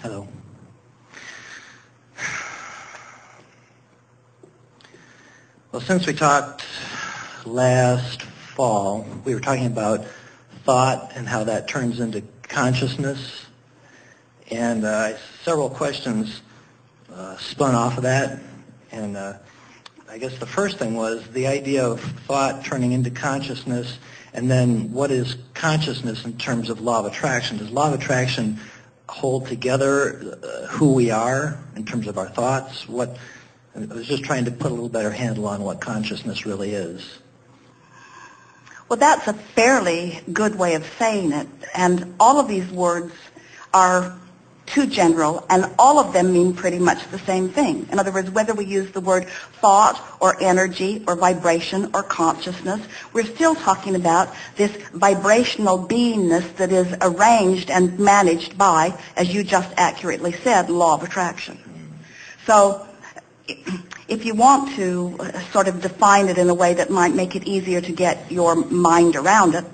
Hello. Well, since we talked last fall, we were talking about thought and how that turns into consciousness. And several questions spun off of that. And I guess the first thing was the idea of thought turning into consciousness, and then what is consciousness in terms of law of attraction? Does law of attraction hold together who we are in terms of our thoughts? I was just trying to put a little better handle on what consciousness really is. Well, that's a fairly good way of saying it. And all of these words are too general, and all of them mean pretty much the same thing. In other words, whether we use the word thought or energy or vibration or consciousness, we're still talking about this vibrational beingness that is arranged and managed by, as you just accurately said, law of attraction. So if you want to sort of define it in a way that might make it easier to get your mind around it,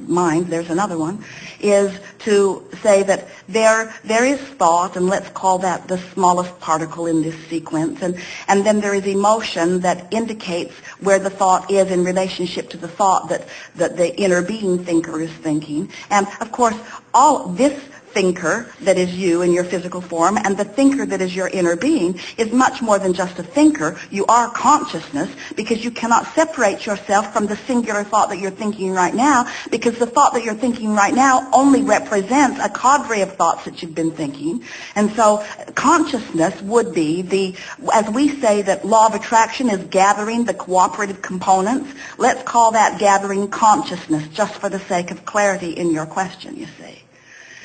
there's another one, is to say that there is thought, and let's call that the smallest particle in this sequence, and then there is emotion that indicates where the thought is in relationship to the thought that the inner being thinker is thinking. And of course, all this thinker that is you in your physical form and the thinker that is your inner being is much more than just a thinker. You are consciousness, because you cannot separate yourself from the singular thought that you're thinking right now, because the thought that you're thinking right now only represents a cadre of thoughts that you've been thinking. And so consciousness would be as we say that law of attraction is gathering the cooperative components, let's call that gathering consciousness, just for the sake of clarity in your question, you see.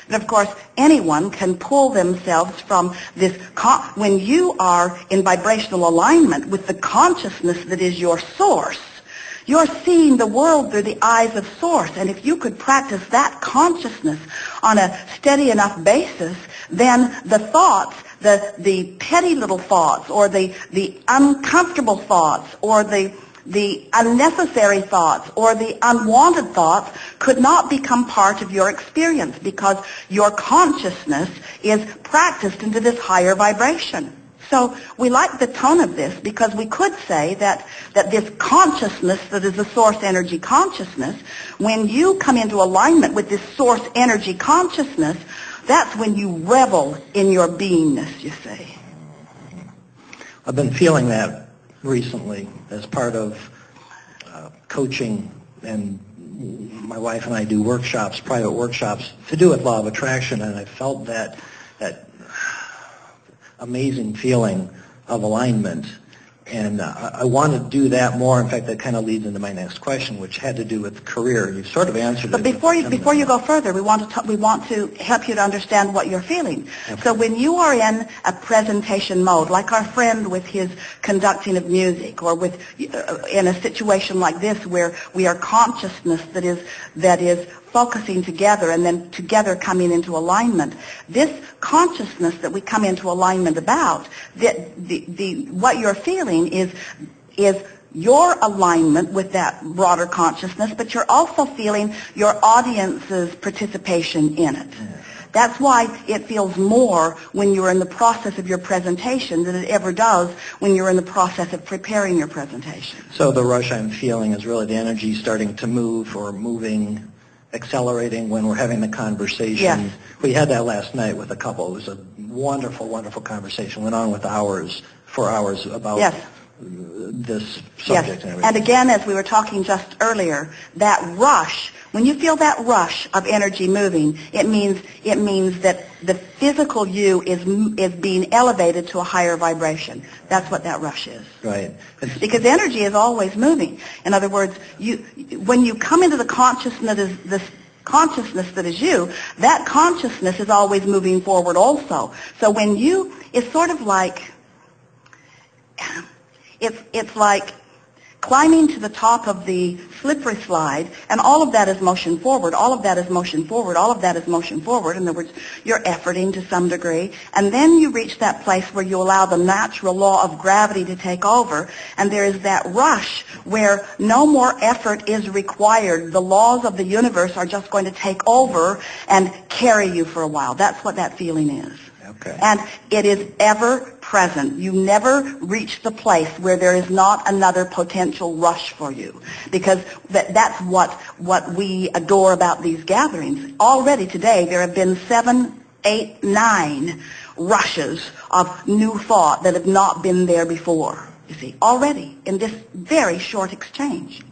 And of course, anyone can pull themselves from this. When you are in vibrational alignment with the consciousness that is your source, you're seeing the world through the eyes of source. And if you could practice that consciousness on a steady enough basis, then the thoughts, the petty little thoughts, or the uncomfortable thoughts, or the unnecessary thoughts or the unwanted thoughts could not become part of your experience, because your consciousness is practiced into this higher vibration. So we like the tone of this, because we could say that this consciousness that is the source energy consciousness, when you come into alignment with this source energy consciousness, that's when you revel in your beingness, you see. I've been feeling that recently as part of coaching, and my wife and I do workshops, private workshops, to do with law of attraction, and I felt that amazing feeling of alignment. And I want to do that more. In fact, that kind of leads into my next question, which had to do with career. You sort of answered it. But before you go further, we want to help you to understand what you're feeling. Okay. So when you are in a presentation mode, like our friend with his conducting of music, or in a situation like this where we are consciousness that is focusing together and then together coming into alignment, this consciousness that we come into alignment about, what you're feeling is your alignment with that broader consciousness, but you're also feeling your audience's participation in it. That's why it feels more when you're in the process of your presentation than it ever does when you're in the process of preparing your presentation. So the rush I'm feeling is really the energy starting to move, or moving, accelerating when we're having the conversation. Yes. We had that last night with a couple. It was a wonderful, wonderful conversation. Went on for hours about this subject. Yes. And everything. And again, as we were talking just earlier, that rush, when you feel that rush of energy moving, it means that the physical you is being elevated to a higher vibration. That's what that rush is. Right. Because energy is always moving. In other words, when you come into the consciousness that is you, that consciousness is always moving forward also. So it's sort of like, it's like climbing to the top of the slippery slide, and all of that is motion forward, all of that is motion forward, all of that is motion forward. In other words, you're efforting to some degree, and then you reach that place where you allow the natural law of gravity to take over, and there is that rush where no more effort is required. The laws of the universe are just going to take over and carry you for a while. That's what that feeling is. Okay. And it is ever present. You never reach the place where there is not another potential rush for you, because that's what we adore about these gatherings. Already today there have been 7, 8, 9 rushes of new thought that have not been there before, you see, already in this very short exchange.